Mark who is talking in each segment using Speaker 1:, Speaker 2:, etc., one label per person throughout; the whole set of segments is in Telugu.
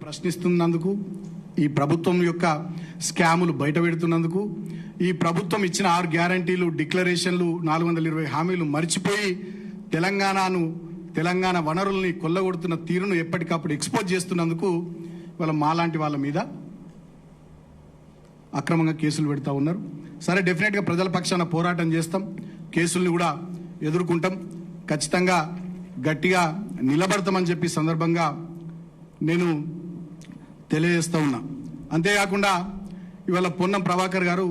Speaker 1: ప్రశ్నిస్తున్నందుకు, ఈ ప్రభుత్వం యొక్క స్కాములు బయటపెడుతున్నందుకు, ఈ ప్రభుత్వం ఇచ్చిన 6 గ్యారంటీలు, డిక్లరేషన్లు, 420 హామీలు మర్చిపోయి తెలంగాణ వనరుల్ని కొల్లగొడుతున్న తీరును ఎప్పటికప్పుడు ఎక్స్పోజ్ చేస్తున్నందుకు ఇవాళ మాలాంటి వాళ్ళ మీద అక్రమంగా కేసులు పెడతా ఉన్నారు. సరే, డెఫినెట్గా ప్రజల పక్షాన పోరాటం చేస్తాం, కేసుల్ని కూడా ఎదుర్కొంటాం, ఖచ్చితంగా గట్టిగా నిలబడతామని చెప్పి సందర్భంగా నేను తెలియజేస్తూ ఉన్నా. అంతేకాకుండా ఇవాళ పొన్నం ప్రభాకర్ గారు,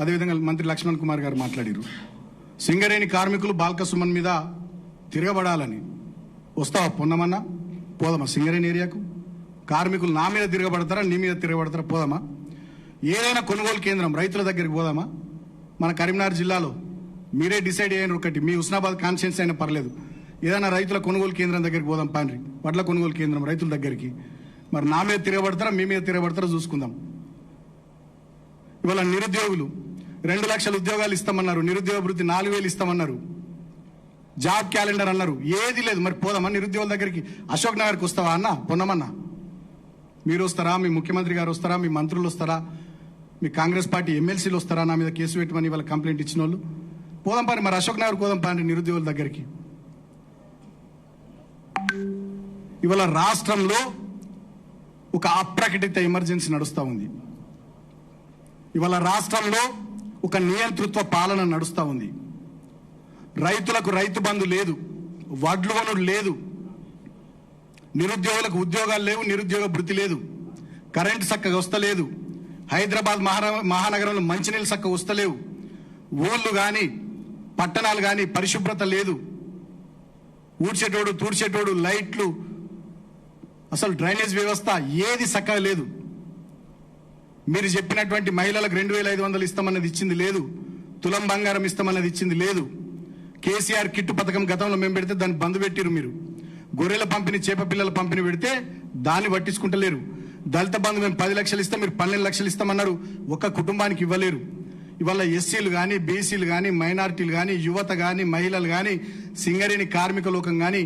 Speaker 1: అదేవిధంగా మంత్రి లక్ష్మణ్ కుమార్ గారు మాట్లాడారు. సింగరేణి కార్మికులు బాల్క సుమన్ మీద తిరగబడాలని. వస్తావా పొన్నమన్నా? పోదామా సింగరేణి ఏరియాకు? కార్మికులు నా మీద తిరగబడతారా, నీ మీద తిరగబడతారా? పోదామా? ఏదైనా కొనుగోలు కేంద్రం రైతుల దగ్గరికి పోదామా? మన కరీంనగర్ జిల్లాలో మీరే డిసైడ్ అయ్యారు, ఒకటి మీ హుస్నాబాద్ కాన్స్టిట్యున్సీ అయినా పర్లేదు, ఏదైనా రైతుల కొనుగోలు కేంద్రం దగ్గరికి పోదాం పాండ్రి, వడ్ల కొనుగోలు కేంద్రం రైతుల దగ్గరికి. మరి నా మీద తిరగబడతారా, మీ మీద తిరగబడతారా చూసుకుందాం. ఇవాళ నిరుద్యోగులు 2 లక్షల ఉద్యోగాలు ఇస్తామన్నారు, నిరుద్యోగ వృత్తి 4,000 ఇస్తామన్నారు, జాబ్ క్యాలెండర్ అన్నారు, ఏది లేదు. మరి పోదామా నిరుద్యోగుల దగ్గరికి? అశోక్ నగర్కి వస్తావా అన్న? పొన్నమన్నా మీరు వస్తారా? మీ ముఖ్యమంత్రి గారు వస్తారా? మీ మంత్రులు వస్తారా? మీ కాంగ్రెస్ పార్టీ ఎమ్మెల్సీలు వస్తారా నా మీద కేసు పెట్టమని ఇవాళ కంప్లైంట్ ఇచ్చిన వాళ్ళు? పోదాం పాని, మరి అశోక్ నగర్ పోదాం పాని నిరుద్యోగుల దగ్గరికి. ఇవాళ రాష్ట్రంలో ఒక అప్రకటిత ఎమర్జెన్సీ నడుస్తూ ఉంది. ఇవాళ రాష్ట్రంలో ఒక నియంతృత్వ పాలన నడుస్తూ ఉంది. రైతులకు రైతు బంధు లేదు, వడ్లు కొనుడు లేదు, నిరుద్యోగులకు ఉద్యోగాలు లేవు, నిరుద్యోగ భృతి లేదు, కరెంటు చక్కగా వస్తలేదు, హైదరాబాద్ మహానగరంలో మంచినీళ్ళు చక్కగా వస్తలేవు, ఊళ్ళు కానీ పట్టణాలు కానీ పరిశుభ్రత లేదు, ఊడ్చేటోడు తూడ్చేటోడు లైట్లు, అసలు డ్రైనేజ్ వ్యవస్థ ఏది చక్కగా లేదు. మీరు చెప్పినటువంటి మహిళలకు 2,500 ఇస్తామన్నది ఇచ్చింది లేదు, తులం బంగారం ఇస్తామన్నది ఇచ్చింది లేదు. కేసీఆర్ కిట్టు పథకం గతంలో మేము పెడితే దాన్ని బంద్ పెట్టిరు. మీరు గొర్రెల పంపిణీ, చేప పిల్లల పంపిణీ పెడితే దాన్ని పట్టించుకుంటలేరు. దళిత బంధు మేము 10 లక్షలు ఇస్తాం, మీరు 12 లక్షలు ఇస్తామన్నారు, ఒక్క కుటుంబానికి ఇవ్వలేరు. ఇవాళ ఎస్సీలు కానీ, బీసీలు కానీ, మైనారిటీలు కానీ, యువత కానీ, మహిళలు కానీ, సింగరేణి కార్మిక లోకం కానీ,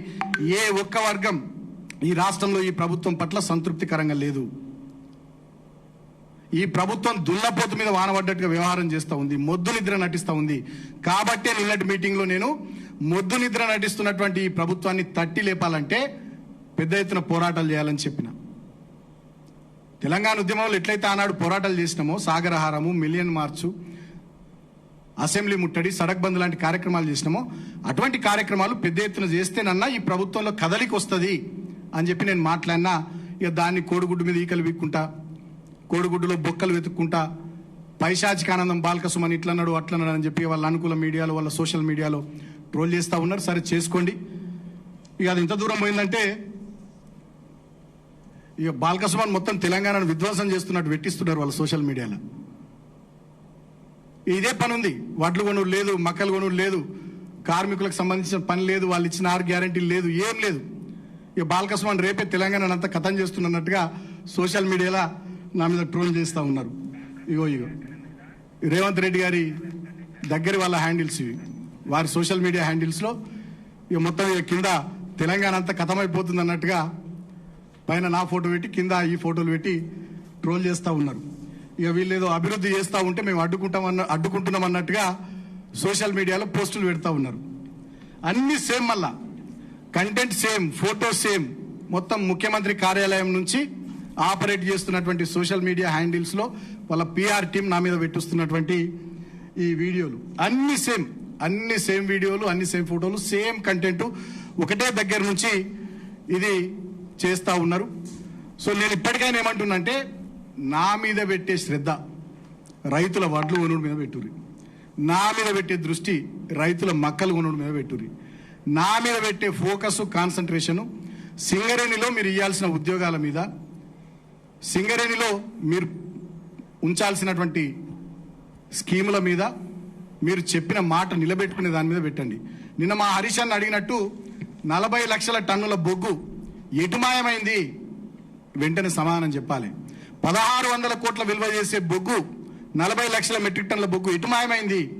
Speaker 1: ఏ ఒక్క వర్గం ఈ రాష్ట్రంలో ఈ ప్రభుత్వం పట్ల సంతృప్తికరంగా లేదు. ఈ ప్రభుత్వం దున్నపోతు మీద వానబడ్డట్టుగా వ్యవహారం చేస్తూ ఉంది, మొద్దు నిద్ర నటిస్తూ ఉంది. కాబట్టే నిన్నటి మీటింగ్లో నేను మొద్దు నిద్ర నటిస్తున్నటువంటి ఈ ప్రభుత్వాన్ని తట్టి లేపాలంటే పెద్ద ఎత్తున పోరాటాలు చేయాలని చెప్పిన. తెలంగాణ ఉద్యమంలో ఎట్లయితే ఆనాడు పోరాటాలు చేసినామో, సాగరహారము, మిలియన్ మార్చు, అసెంబ్లీ ముట్టడి, సడక్ బంద్ లాంటి కార్యక్రమాలు చేసినామో, అటువంటి కార్యక్రమాలు పెద్ద ఎత్తున చేస్తేనన్నా ఈ ప్రభుత్వంలో కదలికి వస్తుంది అని చెప్పి నేను మాట్లాడినా. ఇక దాన్ని కోడిగుడ్డు మీద ఈకలు వీక్కుంటా, కోడిగుడ్డులో బొక్కలు వెతుక్కుంటా, పైశాచికానందం బాల్క సుమన్ ఇట్లన్నాడు అట్లన్నాడు అని చెప్పి వాళ్ళ అనుకూల మీడియాలో, వాళ్ళ సోషల్ మీడియాలో ట్రోల్ చేస్తూ ఉన్నారు. సరే చేసుకోండి. ఇక అది ఇంత దూరం పోయిందంటే ఇక బాల్క సుమన్ మొత్తం తెలంగాణను విధ్వంసం చేస్తున్నట్టు పెట్టిస్తున్నారు వాళ్ళ సోషల్ మీడియాలో. ఇదే పని ఉంది. వడ్లు కొనుడు లేదు, మక్కలు కొనుడు లేదు, కార్మికులకు సంబంధించిన పని లేదు, వాళ్ళు ఇచ్చిన 6 గ్యారంటీలు లేదు, ఏం లేదు. ఇక బాల్క సుమన్ రేపే తెలంగాణ అంతా కథం చేస్తున్నట్టుగా సోషల్ మీడియాలో నా మీద ట్రోల్ చేస్తూ ఉన్నారు. ఇగో రేవంత్ రెడ్డి గారి దగ్గర వాళ్ళ హ్యాండిల్స్ ఇవి, వారి సోషల్ మీడియా హ్యాండిల్స్లో ఇక మొత్తం కింద తెలంగాణ అంతా కథమైపోతుంది అన్నట్టుగా పైన నా ఫోటో పెట్టి కింద ఈ ఫోటోలు పెట్టి ట్రోల్ చేస్తూ ఉన్నారు. ఇక వీళ్ళు ఏదో అభివృద్ధి చేస్తూ ఉంటే మేము అడ్డుకుంటున్నాం అన్నట్టుగా సోషల్ మీడియాలో పోస్టులు పెడతా ఉన్నారు. అన్ని సేమ్, మళ్ళా కంటెంట్ సేమ్, ఫోటో సేమ్. మొత్తం ముఖ్యమంత్రి కార్యాలయం నుంచి ఆపరేట్ చేస్తున్నటువంటి సోషల్ మీడియా హ్యాండిల్స్ లో వాళ్ళ పిఆర్ టీం నా మీద పెట్టిస్తున్నటువంటి ఈ వీడియోలు అన్ని సేమ్ వీడియోలు, అన్ని సేమ్ ఫోటోలు, సేమ్ కంటెంట్, ఒకటే దగ్గర నుంచి ఇది చేస్తా ఉన్నారు. సో నేను ఇప్పటికైనా ఏమంటున్నానంటే, నా మీద పెట్టే శ్రద్ధ రైతుల వడ్లు కొనుడు మీద పెట్టుర్రి, నా మీద పెట్టే దృష్టి రైతుల మక్కలు కొనుడు మీద పెట్టుర్రి, నా మీద పెట్టే ఫోకస్, కాన్సన్ట్రేషను సింగరేణిలో మీరు ఇవ్వాల్సిన ఉద్యోగాల మీద, సింగరేణిలో మీరు ఉంచాల్సినటువంటి స్కీముల మీద, మీరు చెప్పిన మాట నిలబెట్టుకునే దాని మీద పెట్టండి. నిన్న మా హరీష్ అన్న అడిగినట్టు 40 లక్షల టన్నుల బొగ్గు ఎటుమాయమైంది వెంటనే సమాధానం చెప్పాలి. 1600 కోట్ల విలువ చేసే బొగ్గు, 40 లక్షల మెట్రిక్ టన్నుల బొగ్గు ఎటుమాయమైంది?